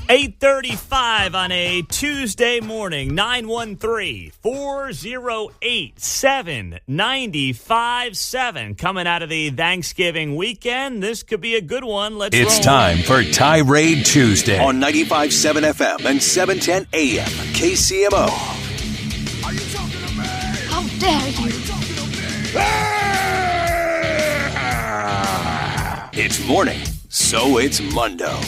8:35 on a Tuesday morning, 913-408-7957. Coming out of the Thanksgiving weekend, this could be a good one. It's time for Tirade Tuesday on 95.7 FM and 710 AM KCMO. Are you talking to me? How dare you? It's morning, so it's Mundo.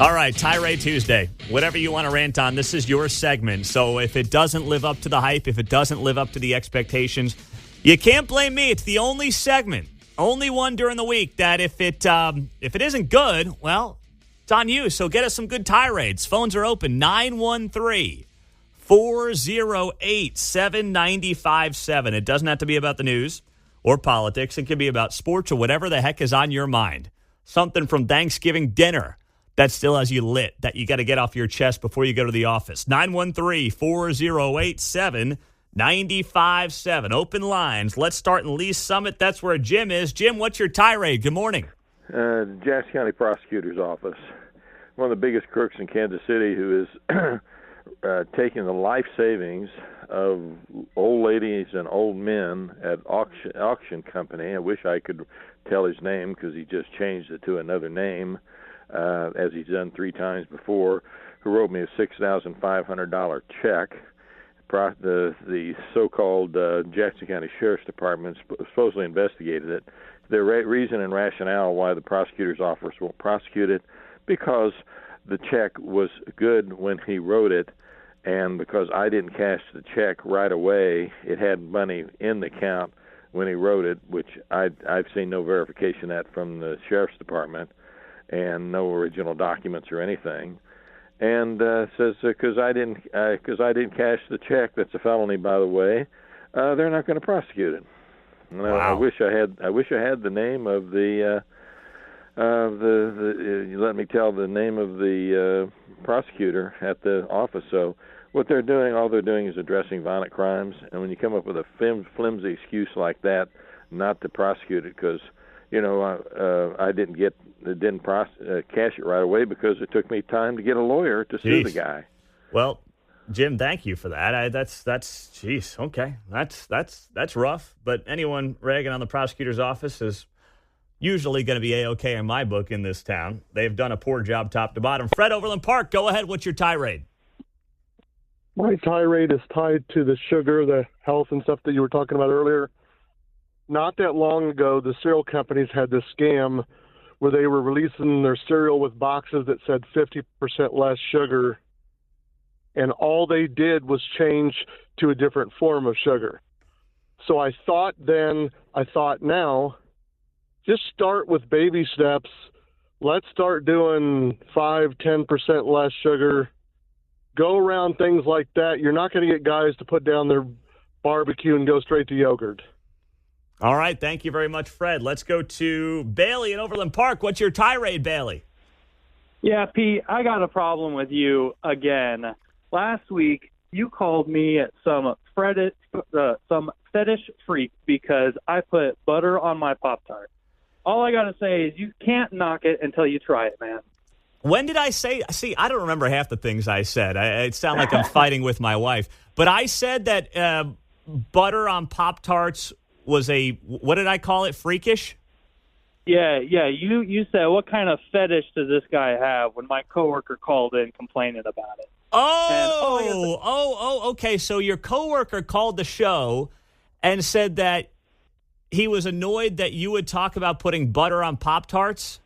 All right, Tirade Tuesday. Whatever you want to rant on, this is your segment. So if it doesn't live up to the hype, if it doesn't live up to the expectations, you can't blame me. It's the only segment, only one during the week that if it isn't good, well, it's on you. So get us some good tirades. Phones are open, 913-408-7957. It doesn't have to be about the news or politics. It can be about sports or whatever the heck is on your mind. Something from Thanksgiving dinner that still has you lit, that you got to get off your chest before you go to the office. 913-408-7957. Open lines. Let's start in Lee Summit. That's where Jim is. Jim, what's your tirade? Good morning. Jackson County Prosecutor's Office. One of the biggest crooks in Kansas City who is taking the life savings of old ladies and old men at auction company. I wish I could tell his name because he just changed it to another name. As he's done 3 times before, who wrote me a $6,500 check. The so-called Jackson County Sheriff's Department supposedly investigated it. The reason and rationale why the prosecutor's office won't prosecute it, because the check was good when he wrote it, and because I didn't cash the check right away, it had money in the account when he wrote it, which I've seen no verification of that from the Sheriff's Department, and no original documents or anything, and says because I didn't cash the check, that's a felony, by the way. They're not going to prosecute it. Wow. I wish I had the name of the let me tell the name of the prosecutor at the office. So what they're doing, all they're doing is addressing violent crimes, and when you come up with a flimsy excuse like that, not to prosecute it because I didn't cash it right away because it took me time to get a lawyer to sue the guy. Well, Jim, thank you for that. That's jeez, okay. That's rough. But anyone ragging on the prosecutor's office is usually going to be A-okay in my book in this town. They've done a poor job top to bottom. Fred, Overland Park, go ahead. What's your tirade? My tirade is tied to the sugar, the health and stuff that you were talking about earlier. Not that long ago, the cereal companies had this scam where they were releasing their cereal with boxes that said 50% less sugar, and all they did was change to a different form of sugar. So I thought now, just start with baby steps. Let's start doing 5-10% less sugar. Go around things like that. You're not going to get guys to put down their barbecue and go straight to yogurt. All right, thank you very much, Fred. Let's go to Bailey in Overland Park. What's your tirade, Bailey? Yeah, Pete, I got a problem with you again. Last week, you called me some fetish freak because I put butter on my Pop-Tart. All I got to say is you can't knock it until you try it, man. When did I say? See, I don't remember half the things I said. It sounds like I'm fighting with my wife. But I said that butter on Pop-Tarts was what did I call it? Freakish? Yeah. You said, what kind of fetish does this guy have when my coworker called in complaining about it? Okay. So your coworker called the show and said that he was annoyed that you would talk about putting butter on Pop-Tarts?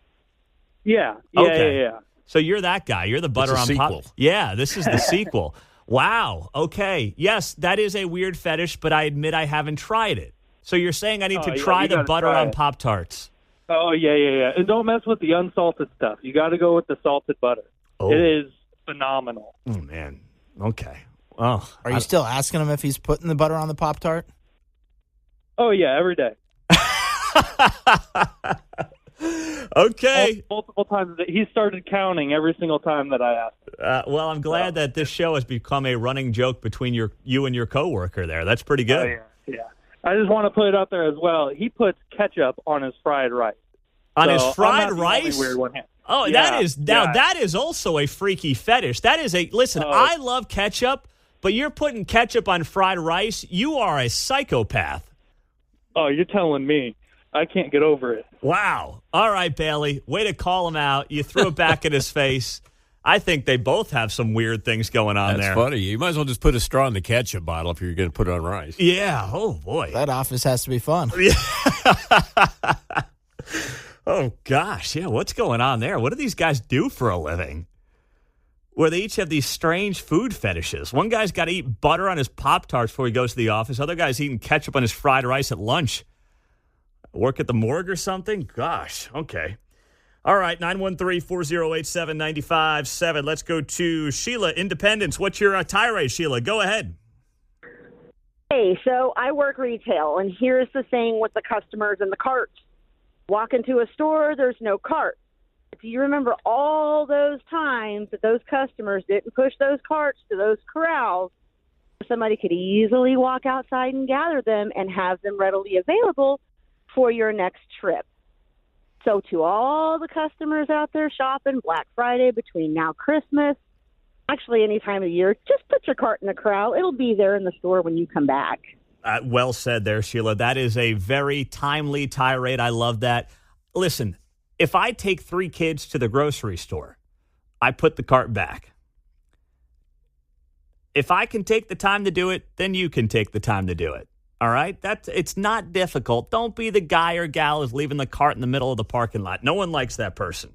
Yeah. So you're that guy. You're the butter on Pop. Yeah, this is the sequel. Wow. Okay. Yes, that is a weird fetish, but I admit I haven't tried it. So you're saying I need to try the butter on Pop-Tarts? Oh, yeah. And don't mess with the unsalted stuff. You got to go with the salted butter. Oh. It is phenomenal. Oh, man. Okay. Oh, Are you still asking him if he's putting the butter on the Pop-Tart? Oh, yeah, every day. Okay. Multiple times. He started counting every single time that I asked him. Well, I'm glad that this show has become a running joke between you and your coworker there. That's pretty good. Oh, yeah. I just want to put it out there as well. He puts ketchup on his fried rice. On his fried rice? Weird one. Oh, Yeah, that is also a freaky fetish. That is listen, I love ketchup, but you're putting ketchup on fried rice. You are a psychopath. Oh, you're telling me. I can't get over it. Wow. All right, Bailey. Way to call him out. You threw it back in his face. I think they both have some weird things going on there. That's funny. You might as well just put a straw in the ketchup bottle if you're going to put it on rice. Yeah. Oh, boy. That office has to be fun. Oh, gosh. Yeah, what's going on there? What do these guys do for a living? Where they each have these strange food fetishes. One guy's got to eat butter on his Pop-Tarts before he goes to the office. Other guy's eating ketchup on his fried rice at lunch. Work at the morgue or something? Gosh, okay. All right, 913-408-7957. Let's go to Sheila, Independence. What's your tirade, Sheila? Go ahead. Hey, so I work retail, and here's the thing with the customers and the carts. Walk into a store, there's no cart. Do you remember all those times that those customers didn't push those carts to those corrals? Somebody could easily walk outside and gather them and have them readily available for your next trip. So to all the customers out there shopping Black Friday between now Christmas, actually any time of the year, just put your cart in the corral. It'll be there in the store when you come back. Well said there, Sheila. That is a very timely tirade. I love that. Listen, if I take 3 kids to the grocery store, I put the cart back. If I can take the time to do it, then you can take the time to do it. All right? It's not difficult. Don't be the guy or gal who's leaving the cart in the middle of the parking lot. No one likes that person.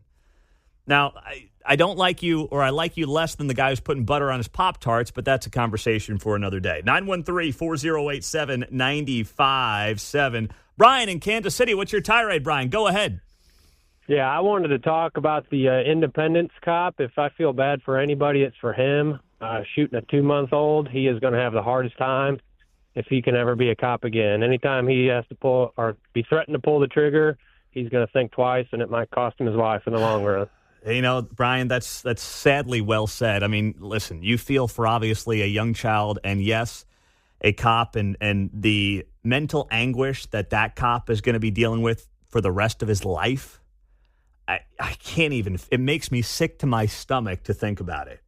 Now, I don't like you, or I like you less than the guy who's putting butter on his Pop-Tarts, but that's a conversation for another day. 913-408-7957. Brian in Kansas City, what's your tirade, Brian? Go ahead. Yeah, I wanted to talk about the Independence cop. If I feel bad for anybody, it's for him. Shooting a 2-month-old, he is going to have the hardest time if he can ever be a cop again. Anytime he has to pull or be threatened to pull the trigger, he's going to think twice, and it might cost him his life in the long run. You know, Brian, that's sadly well said. I mean, listen, you feel for obviously a young child, and yes, a cop, and the mental anguish that cop is going to be dealing with for the rest of his life. I can't even, it makes me sick to my stomach to think about it.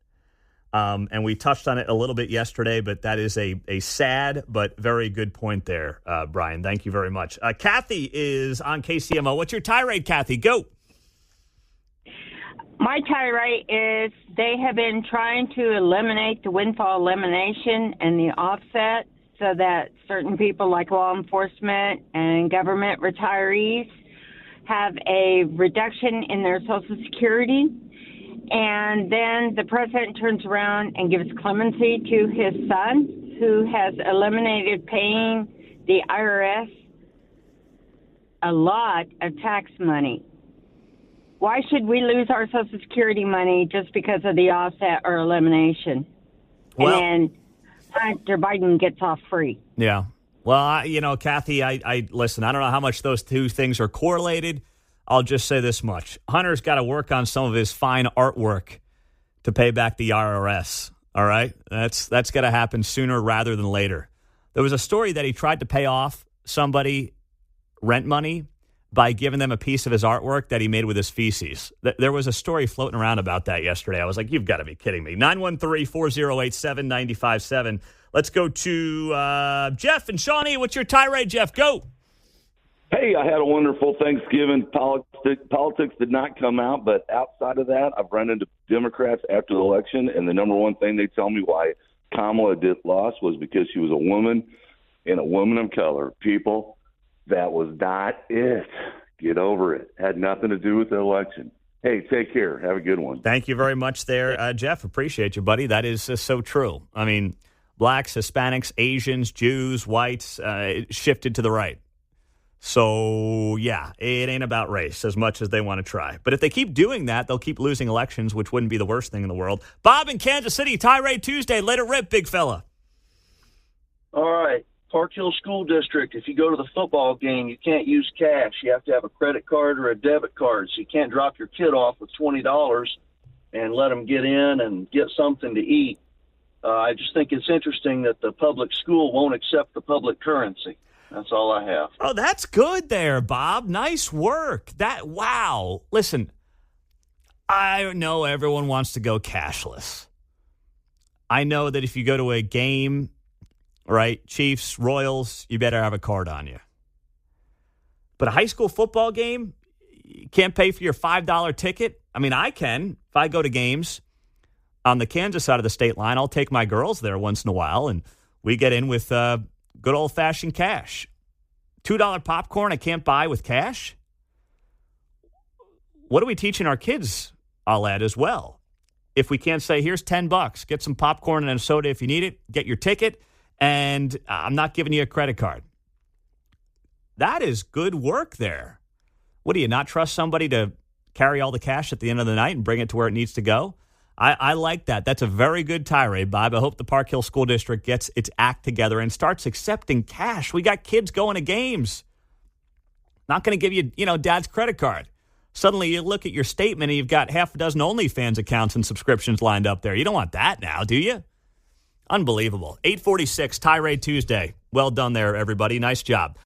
And we touched on it a little bit yesterday, but that is a sad but very good point there, Brian. Thank you very much. Kathy is on KCMO. What's your tirade, Kathy? Go. My tirade is they have been trying to eliminate the windfall elimination and the offset so that certain people like law enforcement and government retirees have a reduction in their Social Security. And then the president turns around and gives clemency to his son, who has eliminated paying the IRS a lot of tax money. Why should we lose our Social Security money just because of the offset or elimination? Well, and then Hunter Biden gets off free. Yeah. Well, Kathy, I listen, I don't know how much those two things are correlated. I'll just say this much. Hunter's got to work on some of his fine artwork to pay back the IRS. All right? That's got to happen sooner rather than later. There was a story that he tried to pay off somebody rent money by giving them a piece of his artwork that he made with his feces. There was a story floating around about that yesterday. I was like, you've got to be kidding me. 913-408-7957. Let's go to Jeff and Shawnee. What's your tirade, Jeff? Go. Hey, I had a wonderful Thanksgiving. Politics did not come out, but outside of that, I've run into Democrats after the election, and the number one thing they tell me why Kamala lost was because she was a woman and a woman of color. People, that was not it. Get over it. Had nothing to do with the election. Hey, take care. Have a good one. Thank you very much there, Jeff. Appreciate you, buddy. That is so true. I mean, blacks, Hispanics, Asians, Jews, whites, it shifted to the right. So, yeah, it ain't about race as much as they want to try. But if they keep doing that, they'll keep losing elections, which wouldn't be the worst thing in the world. Bob in Kansas City, Tirade Tuesday. Let it rip, big fella. All right. Park Hill School District, if you go to the football game, you can't use cash. You have to have a credit card or a debit card. So you can't drop your kid off with $20 and let them get in and get something to eat. I just think it's interesting that the public school won't accept the public currency. That's all I have. Oh, that's good there, Bob. Nice work. Wow. Listen, I know everyone wants to go cashless. I know that if you go to a game, right, Chiefs, Royals, you better have a card on you. But a high school football game, you can't pay for your $5 ticket. I mean, I can. If I go to games on the Kansas side of the state line, I'll take my girls there once in a while, and we get in with good old-fashioned cash. $2 popcorn I can't buy with cash? What are we teaching our kids, I'll add, as well? If we can't say, here's $10, get some popcorn and a soda if you need it, get your ticket, and I'm not giving you a credit card. That is good work there. What, do you not trust somebody to carry all the cash at the end of the night and bring it to where it needs to go? I like that. That's a very good tirade, Bob. I hope the Park Hill School District gets its act together and starts accepting cash. We got kids going to games. Not going to give you, dad's credit card. Suddenly you look at your statement and you've got half a dozen OnlyFans accounts and subscriptions lined up there. You don't want that now, do you? Unbelievable. 846, Tirade Tuesday. Well done there, everybody. Nice job.